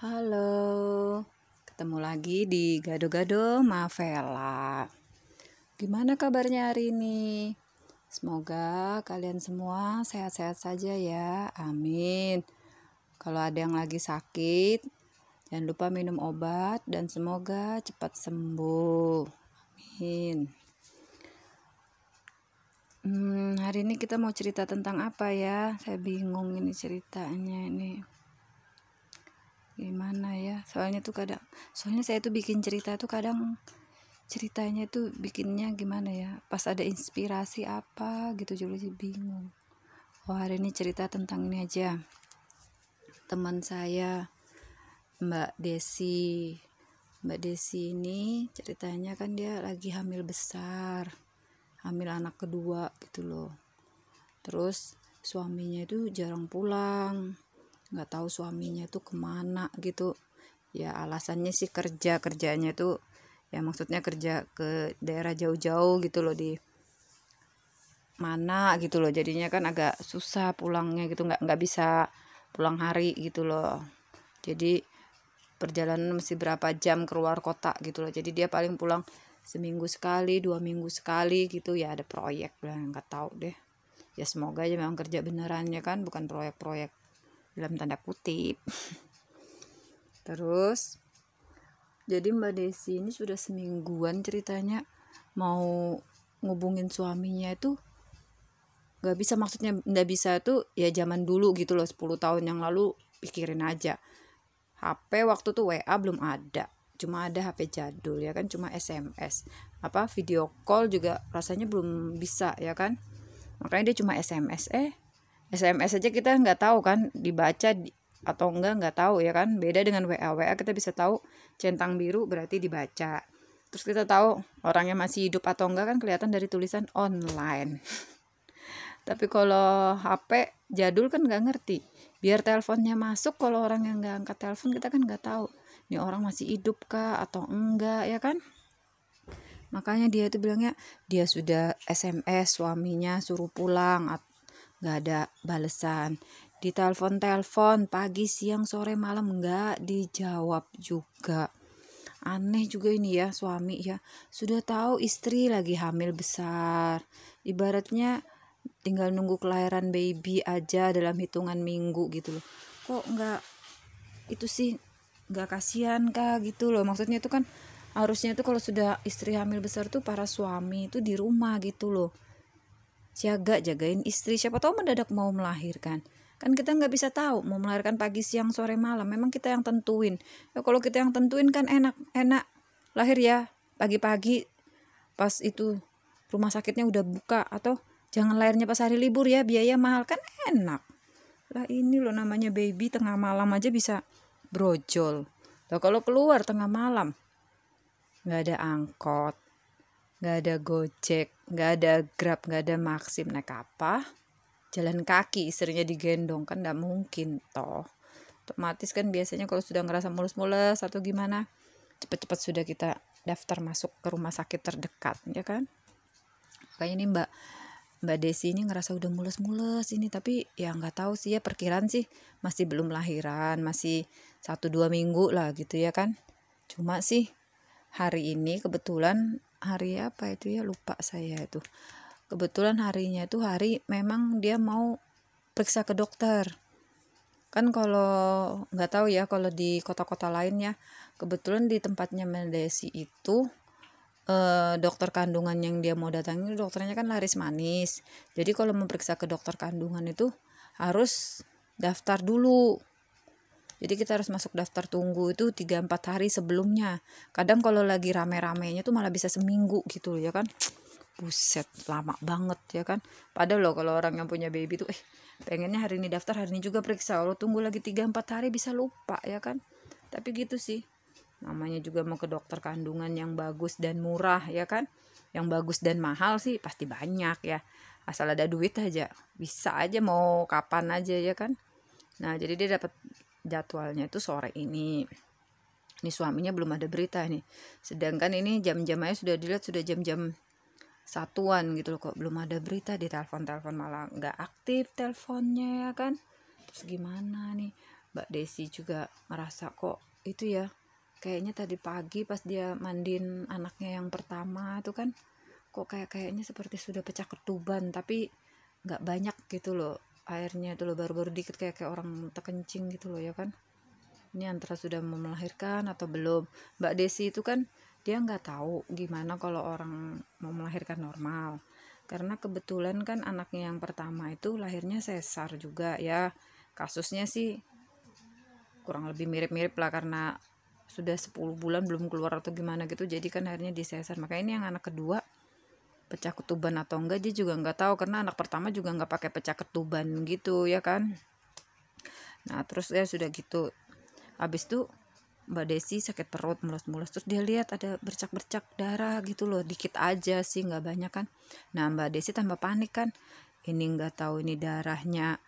Halo, ketemu lagi di Gado-Gado Mavela. Gimana kabarnya hari ini? Semoga kalian semua sehat-sehat saja ya, amin. Kalau ada yang lagi sakit, jangan lupa minum obat dan semoga cepat sembuh, amin. Hari ini kita mau cerita tentang apa ya? Saya bingung ini ceritanya ini. Gimana ya, soalnya saya tuh bikin cerita tuh kadang ceritanya tuh bikinnya gimana ya, pas ada inspirasi apa gitu jadi bingung. Hari ini cerita tentang ini aja, teman saya Mbak Desi ini ceritanya kan dia lagi hamil besar, hamil anak kedua gitu loh. Terus suaminya itu jarang pulang, nggak tahu suaminya itu kemana gitu ya, alasannya sih kerjanya tuh ya, maksudnya kerja ke daerah jauh-jauh gitu loh, di mana gitu loh, jadinya kan agak susah pulangnya gitu, nggak bisa pulang hari gitu loh, jadi perjalanan mesti berapa jam keluar kota gitu loh, jadi dia paling pulang seminggu sekali, 2 minggu sekali gitu ya, ada proyek lah, nggak tahu deh ya, semoga aja memang kerja benerannya kan, bukan proyek-proyek dalam tanda kutip. Terus jadi Mbak Desi ini sudah semingguan ceritanya mau ngubungin suaminya itu nggak bisa, maksudnya nggak bisa tuh ya, zaman dulu gitu loh, 10 tahun yang lalu pikirin aja, HP waktu tuh WA belum ada, cuma ada HP jadul ya kan, cuma SMS, apa video call juga rasanya belum bisa ya kan, makanya dia cuma SMS aja kita nggak tahu kan dibaca atau enggak tahu ya kan, beda dengan WA kita bisa tahu centang biru berarti dibaca, terus kita tahu orangnya masih hidup atau enggak kan kelihatan dari tulisan online. Tapi kalau HP jadul kan nggak ngerti, biar teleponnya masuk, kalau orang yang nggak angkat telepon kita kan nggak tahu ini orang masih hidup kah atau enggak ya kan. Makanya dia itu bilangnya dia sudah SMS suaminya suruh pulang, nggak ada balesan, di telepon pagi siang sore malam nggak dijawab juga. Aneh juga ini ya, suami ya sudah tahu istri lagi hamil besar, ibaratnya tinggal nunggu kelahiran baby aja dalam hitungan minggu gitu loh, kok nggak itu sih, nggak kasihan kah gitu loh, maksudnya itu kan harusnya tuh kalau sudah istri hamil besar tuh para suami itu di rumah gitu loh, jagain istri, siapa tahu mendadak mau melahirkan kan, kita nggak bisa tahu mau melahirkan pagi siang sore malam, memang kita yang tentuin ya, kalau kita yang tentuin kan enak lahir ya pagi-pagi pas itu rumah sakitnya udah buka, atau jangan lahirnya pas hari libur ya, biaya mahal kan, enak lah. Ini loh namanya baby, tengah malam aja bisa brojol loh, kalau keluar tengah malam nggak ada angkot, nggak ada Gojek, nggak ada Grab, nggak ada Maxim, naik apa? Jalan kaki, istrinya digendong kan nggak mungkin toh. Otomatis kan biasanya kalau sudah ngerasa mulus-mulus atau gimana, cepet-cepet sudah kita daftar masuk ke rumah sakit terdekat ya kan. Kayak ini Mbak Desi ini ngerasa udah mulus-mulus ini, tapi ya nggak tahu sih ya, perkiraan sih masih belum lahiran, masih 1-2 minggu lah gitu ya kan. Cuma sih hari ini kebetulan hari apa itu ya, lupa saya itu, kebetulan harinya itu hari memang dia mau periksa ke dokter kan. Kalau nggak tahu ya kalau di kota-kota lain ya, kebetulan di tempatnya Mendesi itu dokter kandungan yang dia mau datangi dokternya kan laris manis, jadi kalau mau periksa ke dokter kandungan itu harus daftar dulu. Jadi kita harus masuk daftar tunggu itu 3-4 hari sebelumnya. Kadang kalau lagi rame-ramenya tuh malah bisa seminggu gitu ya kan. Buset, lama banget ya kan. Padahal loh kalau orang yang punya baby tuh pengennya hari ini daftar, hari ini juga periksa. Kalau tunggu lagi 3-4 hari bisa lupa ya kan. Tapi gitu sih. Namanya juga mau ke dokter kandungan yang bagus dan murah ya kan. Yang bagus dan mahal sih pasti banyak ya. Asal ada duit aja. Bisa aja mau kapan aja ya kan. Nah, jadi dia dapat jadwalnya itu sore ini. Ini suaminya belum ada berita nih. Sedangkan ini jam-jamnya sudah dilihat sudah jam-jam satuan gitu loh, kok belum ada berita, di telepon malah nggak aktif teleponnya ya kan. Terus gimana nih? Mbak Desi juga ngerasa kok itu ya, kayaknya tadi pagi pas dia mandiin anaknya yang pertama itu kan kok kayaknya seperti sudah pecah ketuban, tapi nggak banyak gitu loh airnya itu loh, baru-baru dikit kayak orang terkencing gitu loh ya kan. Ini antara sudah mau melahirkan atau belum. Mbak Desi itu kan dia nggak tahu gimana kalau orang mau melahirkan normal, karena kebetulan kan anaknya yang pertama itu lahirnya sesar juga ya. Kasusnya sih kurang lebih mirip-mirip lah, karena sudah 10 bulan belum keluar atau gimana gitu, jadi kan akhirnya disesar. Makanya ini yang anak kedua pecah ketuban atau enggak dia juga nggak tahu, karena anak pertama juga nggak pakai pecah ketuban gitu ya kan. Nah terus ya sudah gitu, habis itu Mbak Desi sakit perut mulus-mulus, terus dia lihat ada bercak-bercak darah gitu loh, dikit aja sih nggak banyak kan. Nah Mbak Desi tambah panik kan, ini nggak tahu ini darahnya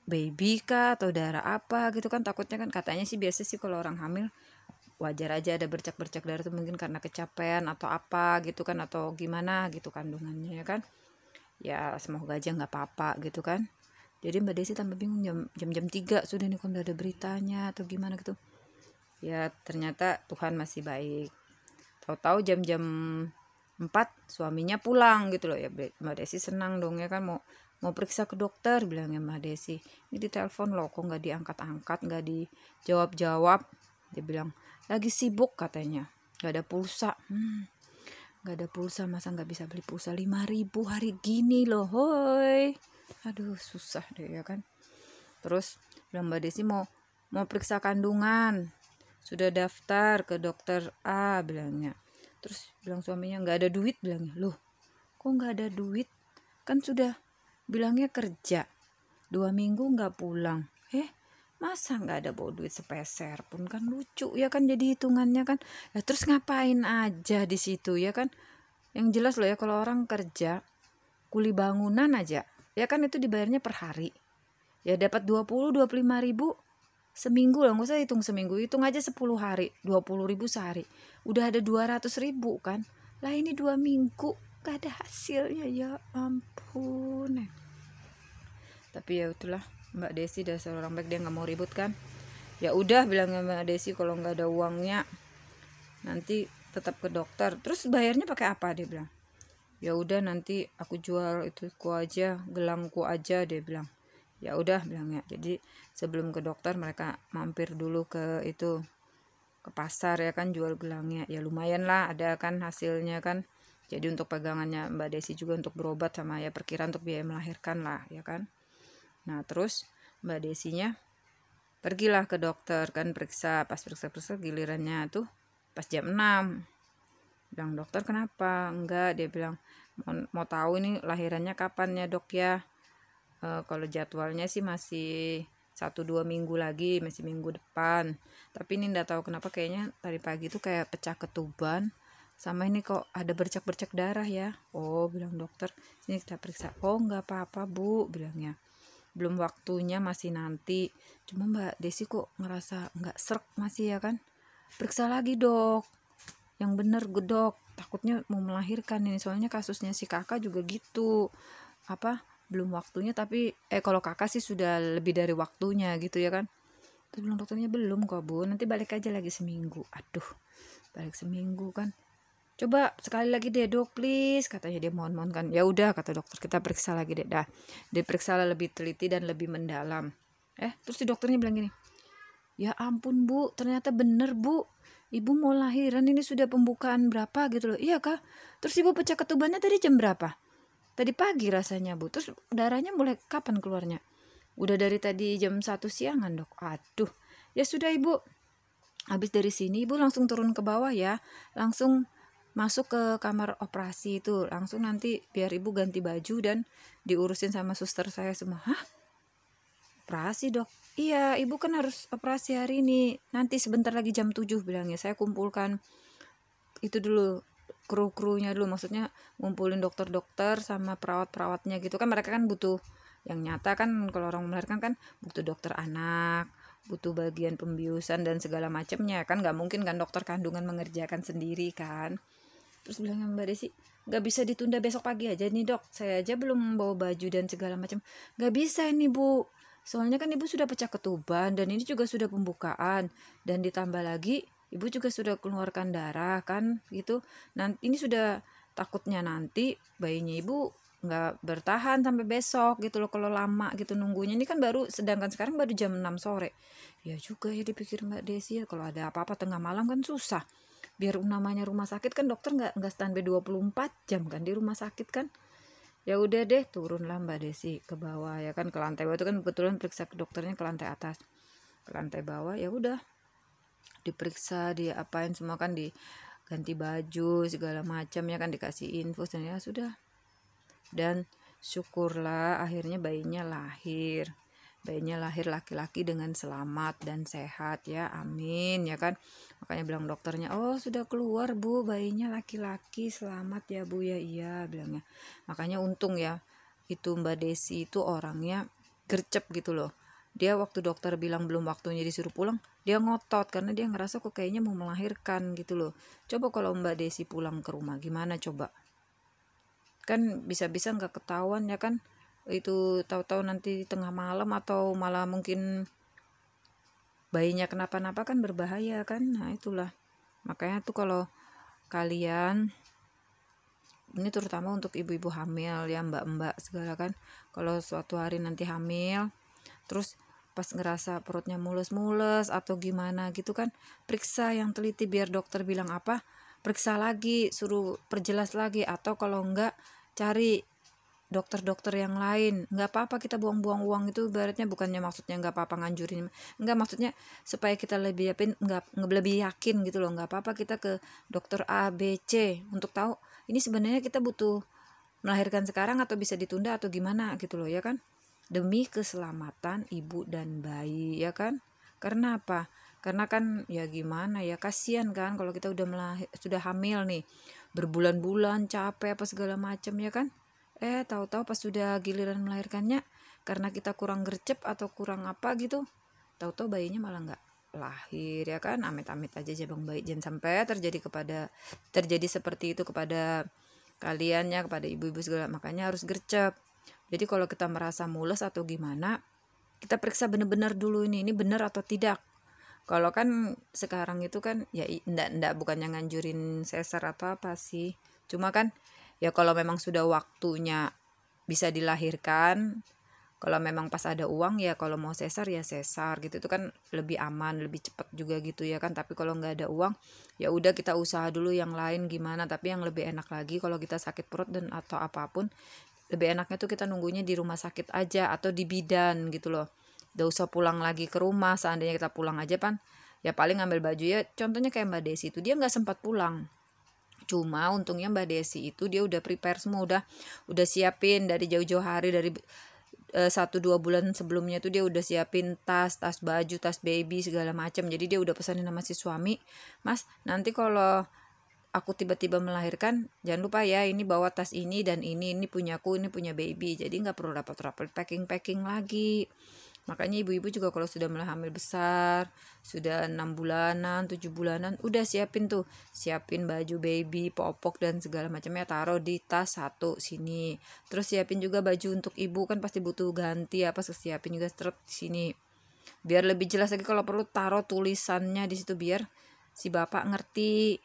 baby kah atau darah apa gitu kan, takutnya kan. Katanya sih biasa sih kalau orang hamil wajar aja ada bercak-bercak darah itu, mungkin karena kecapean atau apa gitu kan, atau gimana gitu kandungannya ya kan. Ya semoga aja nggak apa-apa gitu kan. Jadi Mbak Desi tambah bingung, jam 3 sudah nih kok udah ada beritanya atau gimana gitu. Ya ternyata Tuhan masih baik. Tahu-tahu jam 4 suaminya pulang gitu loh ya. Mbak Desi senang dong ya kan, mau periksa ke dokter bilangnya Mbak Desi. Ini ditelepon loh kok nggak diangkat-angkat, nggak dijawab-jawab. Dia bilang lagi sibuk katanya, nggak ada pulsa. Nggak ada pulsa, masa nggak bisa beli pulsa 5.000 hari gini loh, hoi. Aduh susah deh ya kan. Terus bilang Mbak Desi mau periksa kandungan, sudah daftar ke dokter A bilangnya. Terus bilang suaminya nggak ada duit, bilangnya loh kok nggak ada duit, kan sudah bilangnya kerja 2 minggu nggak pulang. Masa nggak ada bawa duit sepeser pun, kan lucu ya kan jadi hitungannya kan. Ya terus ngapain aja di situ ya kan. Yang jelas loh ya, kalau orang kerja kuli bangunan aja ya kan itu dibayarnya per hari, ya dapat 20-25 ribu seminggu lah, nggak usah hitung seminggu, hitung aja 10 hari 20 ribu sehari, udah ada 200 ribu kan. Lah ini 2 minggu gak ada hasilnya, ya ampun. Tapi ya itulah, Mbak Desi dasar orang baik, dia nggak mau ribut kan. Ya udah bilangnya Mbak Desi, kalau nggak ada uangnya nanti tetap ke dokter. Terus bayarnya pakai apa, dia bilang. Ya udah nanti aku jual itu ku aja, gelangku aja, dia bilang. Ya udah bilangnya. Jadi sebelum ke dokter mereka mampir dulu ke itu, ke pasar ya kan, jual gelangnya. Ya lumayan lah ada kan hasilnya kan. Jadi untuk pegangannya Mbak Desi juga untuk berobat sama ya perkiraan untuk biaya melahirkan lah ya kan. Nah terus Mbak Desinya pergilah ke dokter kan, periksa. Pas periksa gilirannya tuh pas jam 6. Bilang dokter kenapa? Enggak, dia bilang mau tahu ini lahirannya kapan ya dok ya. Kalau jadwalnya sih masih 1-2 minggu lagi, masih minggu depan. Tapi ini nggak tahu kenapa kayaknya tadi pagi tuh kayak pecah ketuban, sama ini kok ada bercak-bercak darah ya. Oh bilang dokter, sini kita periksa. Oh nggak apa-apa bu, bilangnya. Belum waktunya, masih nanti. Cuma Mbak Desi kok ngerasa nggak srek masih ya kan. Periksa lagi dok, yang bener gedok, takutnya mau melahirkan ini. Soalnya kasusnya si kakak juga gitu, apa belum waktunya, tapi kalau kakak sih sudah lebih dari waktunya gitu ya kan. Terus bilang dokternya belum kok bu, nanti balik aja lagi seminggu. Aduh balik seminggu kan, coba sekali lagi deh dok please, katanya dia mohon-mohon kan. Ya udah kata dokter, kita periksa lagi deh dah. Diperiksa lebih teliti dan lebih mendalam. Terus si dokternya bilang gini, ya ampun bu, ternyata bener bu, ibu mau lahiran ini sudah pembukaan berapa gitu loh. Iya kak, terus ibu pecah ketubannya tadi jam berapa? Tadi pagi rasanya bu. Terus darahnya mulai kapan keluarnya? Udah dari tadi jam 1 siangan dok. Aduh, ya sudah ibu, habis dari sini ibu langsung turun ke bawah ya, langsung masuk ke kamar operasi itu, langsung nanti biar ibu ganti baju dan diurusin sama suster saya semua. Hah? Operasi dok? Iya ibu kan harus operasi hari ini, nanti sebentar lagi jam 7 bilangnya. Saya kumpulkan itu dulu, kru-krunya dulu, maksudnya ngumpulin dokter-dokter sama perawat-perawatnya gitu kan. Mereka kan butuh yang nyata kan, kalau orang melahirkan kan butuh dokter anak, butuh bagian pembiusan dan segala macamnya kan. Nggak mungkin kan dokter kandungan mengerjakan sendiri kan. Terus bilangnya Mbak Desi, nggak bisa ditunda besok pagi aja nih dok, saya aja belum bawa baju dan segala macam. Nggak bisa ini bu, Soalnya kan ibu sudah pecah ketuban dan ini juga sudah pembukaan dan ditambah lagi ibu juga sudah keluarkan darah kan gitu. Nanti ini sudah takutnya nanti bayinya ibu nggak bertahan sampai besok gitu loh kalau lama gitu nunggunya. Ini kan baru, sedangkan sekarang baru jam 6 sore. Ya juga ya dipikir Mbak Desi ya, kalau ada apa-apa tengah malam kan susah. Biar namanya rumah sakit kan dokter nggak standby 24 jam kan di rumah sakit kan. Ya udah deh, turunlah Mbak Desi ke bawah ya kan, ke lantai bawah itu kan kebetulan periksa ke dokternya ke lantai atas. Ke lantai bawah ya udah diperiksa, diapain semua kan, diganti baju segala macam ya kan, dikasih infus dan ya sudah. Dan syukurlah akhirnya bayinya lahir. Bayinya lahir laki-laki dengan selamat dan sehat ya, amin ya kan. Makanya bilang dokternya, oh sudah keluar bu, bayinya laki-laki, selamat ya bu ya, iya bilangnya. Makanya untung ya itu Mbak Desi itu orangnya gercep gitu loh. Dia waktu dokter bilang belum waktunya disuruh pulang, dia ngotot karena dia ngerasa kok kayaknya mau melahirkan gitu loh. Coba kalau Mbak Desi pulang ke rumah gimana coba, kan bisa-bisa nggak ketahuan ya kan, itu tahu-tahu nanti tengah malam atau malah mungkin bayinya kenapa-napa kan berbahaya kan. Nah itulah makanya tuh kalau kalian, ini terutama untuk ibu-ibu hamil ya, mbak-mbak segala kan, kalau suatu hari nanti hamil terus pas ngerasa perutnya mules-mules atau gimana gitu kan, periksa yang teliti biar dokter bilang apa, periksa lagi, suruh perjelas lagi, atau kalau enggak cari dokter-dokter yang lain. Nggak apa-apa kita buang-buang uang itu, ibaratnya bukannya maksudnya nggak apa-apa nganjurin, nggak, maksudnya supaya kita lebih yakin, nggak lebih yakin gitu loh. Nggak apa-apa kita ke dokter A B C untuk tahu ini sebenarnya kita butuh melahirkan sekarang atau bisa ditunda atau gimana gitu loh ya kan, demi keselamatan ibu dan bayi ya kan. Karena apa? Karena kan ya gimana ya, kasihan kan kalau kita sudah hamil nih berbulan-bulan capek apa segala macam ya kan, tahu-tahu pas sudah giliran melahirkannya, karena kita kurang gercep atau kurang apa gitu, tahu-tahu bayinya malah nggak lahir ya kan. Amit-amit aja jabang bayi, jangan sampai terjadi seperti itu kepada kalian ya, kepada ibu-ibu segala. Makanya harus gercep. Jadi kalau kita merasa mules atau gimana, kita periksa benar-benar dulu ini benar atau tidak. Kalau kan sekarang itu kan ya enggak bukannya nganjurin sesar atau apa sih, cuma kan ya kalau memang sudah waktunya bisa dilahirkan, kalau memang pas ada uang ya kalau mau sesar ya sesar gitu, itu kan lebih aman, lebih cepat juga gitu ya kan. Tapi kalau nggak ada uang ya udah kita usaha dulu yang lain gimana. Tapi yang lebih enak lagi kalau kita sakit perut dan atau apapun, lebih enaknya tuh kita nunggunya di rumah sakit aja atau di bidan gitu loh. Gak usah pulang lagi ke rumah. Seandainya kita pulang aja kan ya paling ngambil baju ya, contohnya kayak Mbak Desi itu dia nggak sempat pulang. Cuma untungnya Mbak Desi itu dia udah prepare semua, udah siapin dari jauh-jauh hari, dari 1-2 bulan sebelumnya tuh dia udah siapin tas baju, tas baby segala macam. Jadi dia udah pesanin sama si suami, mas nanti kalau aku tiba-tiba melahirkan jangan lupa ya ini bawa tas ini dan ini punyaku, ini punya baby. Jadi nggak perlu rapet-rapet packing lagi. Makanya ibu-ibu juga kalau sudah mulai hamil besar, sudah 6 bulanan, 7 bulanan, udah siapin baju baby, popok dan segala macamnya, taruh di tas satu sini. Terus siapin juga baju untuk ibu, kan pasti butuh ganti apa, siapin juga strap di sini. Biar lebih jelas lagi kalau perlu taruh tulisannya di situ biar si bapak ngerti.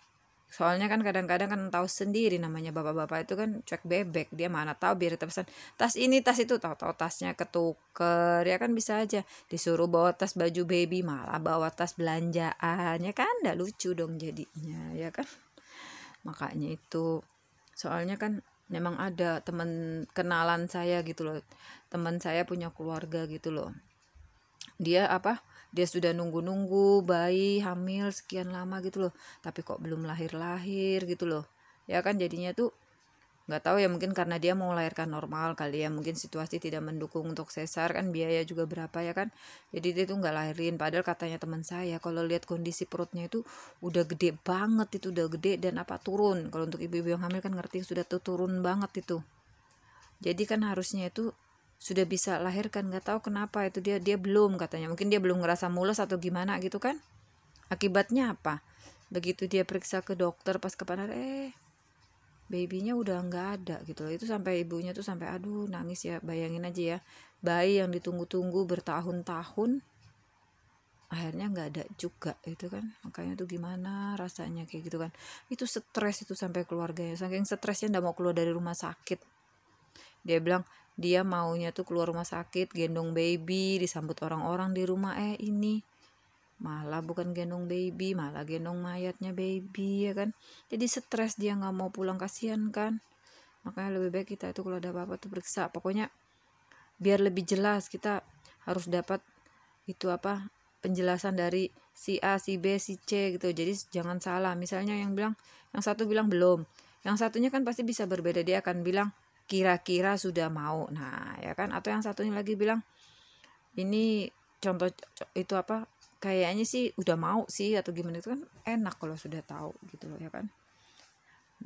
Soalnya kan kadang-kadang kan tahu sendiri namanya bapak-bapak itu kan cuek bebek, dia mana tahu biar kita pesan tas ini tas itu, tahu-tahu tasnya ketuker ya kan, bisa aja disuruh bawa tas baju baby malah bawa tas belanjaan ya kan, nggak lucu dong jadinya ya kan. Makanya itu, soalnya kan memang ada teman kenalan saya gitu loh, teman saya punya keluarga gitu loh, dia sudah nunggu bayi hamil sekian lama gitu loh, tapi kok belum lahir gitu loh ya kan. Jadinya tuh nggak tahu ya, mungkin karena dia mau melahirkan normal kali ya, mungkin situasi tidak mendukung untuk sesar kan, biaya juga berapa ya kan. Jadi dia tuh nggak lahirin, padahal katanya teman saya kalau lihat kondisi perutnya itu udah gede banget, itu udah gede dan turun. Kalau untuk ibu-ibu yang hamil kan ngerti, sudah tuh turun banget itu. Jadi kan harusnya itu sudah bisa lahirkan, nggak tahu kenapa itu dia belum, katanya mungkin dia belum ngerasa mules atau gimana gitu kan. Akibatnya apa, begitu dia periksa ke dokter pas kepanar babynya udah nggak ada gitu loh. Itu sampai ibunya tuh sampai aduh nangis ya, bayangin aja ya, bayi yang ditunggu-tunggu bertahun-tahun akhirnya nggak ada juga itu kan. Makanya tuh gimana rasanya kayak gitu kan, itu stres itu sampai keluarganya, saking stresnya nggak mau keluar dari rumah sakit. Dia bilang dia maunya tuh keluar rumah sakit gendong baby, disambut orang-orang di rumah, ini malah bukan gendong baby, malah gendong mayatnya baby ya kan. Jadi stres, dia nggak mau pulang, kasihan kan. Makanya lebih baik kita itu kalau ada apa-apa tuh periksa, pokoknya biar lebih jelas kita harus dapat itu apa, penjelasan dari si A, si B, si C gitu. Jadi jangan salah, misalnya yang satu bilang belum, yang satunya kan pasti bisa berbeda, dia akan bilang kira-kira sudah mau, nah ya kan. Atau yang satunya lagi bilang ini contoh itu apa, kayaknya sih udah mau sih atau gimana. Itu kan enak kalau sudah tahu gitu loh ya kan.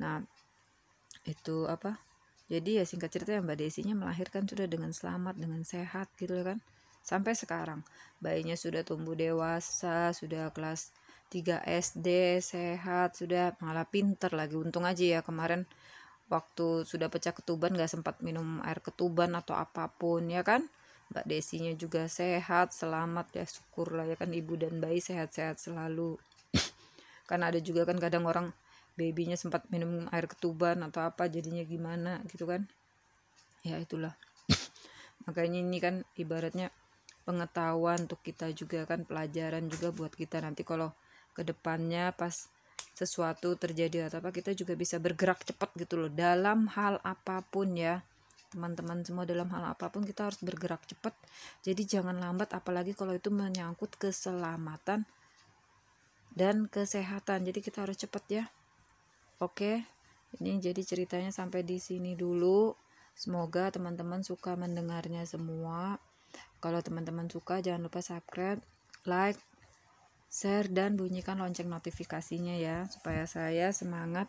Nah itu apa, jadi ya singkat cerita ya Mbak Desinya melahirkan sudah dengan selamat, dengan sehat gitu loh kan. Sampai sekarang bayinya sudah tumbuh dewasa, sudah kelas 3 SD, sehat, sudah malah pinter lagi. Untung aja ya kemarin waktu sudah pecah ketuban gak sempat minum air ketuban atau apapun ya kan. Mbak Desinya juga sehat, selamat ya, syukurlah ya kan, ibu dan bayi sehat-sehat selalu. Kan ada juga kan kadang orang babynya sempat minum air ketuban atau apa, jadinya gimana gitu kan. Ya itulah. Makanya ini kan ibaratnya pengetahuan untuk kita juga kan, pelajaran juga buat kita nanti kalau kedepannya pas sesuatu terjadi atau apa, kita juga bisa bergerak cepat gitu loh dalam hal apapun ya teman-teman semua. Dalam hal apapun kita harus bergerak cepat, jadi jangan lambat, apalagi kalau itu menyangkut keselamatan dan kesehatan. Jadi kita harus cepat ya. Oke, ini jadi ceritanya sampai di sini dulu. Semoga teman-teman suka mendengarnya semua. Kalau teman-teman suka jangan lupa subscribe, like, share, dan bunyikan lonceng notifikasinya ya, supaya saya semangat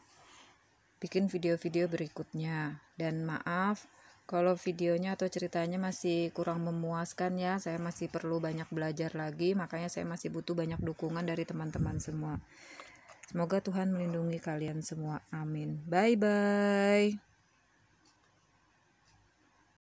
bikin video-video berikutnya. Dan maaf kalau videonya atau ceritanya masih kurang memuaskan ya, saya masih perlu banyak belajar lagi, makanya saya masih butuh banyak dukungan dari teman-teman semua. Semoga Tuhan melindungi kalian semua. Amin. Bye-bye.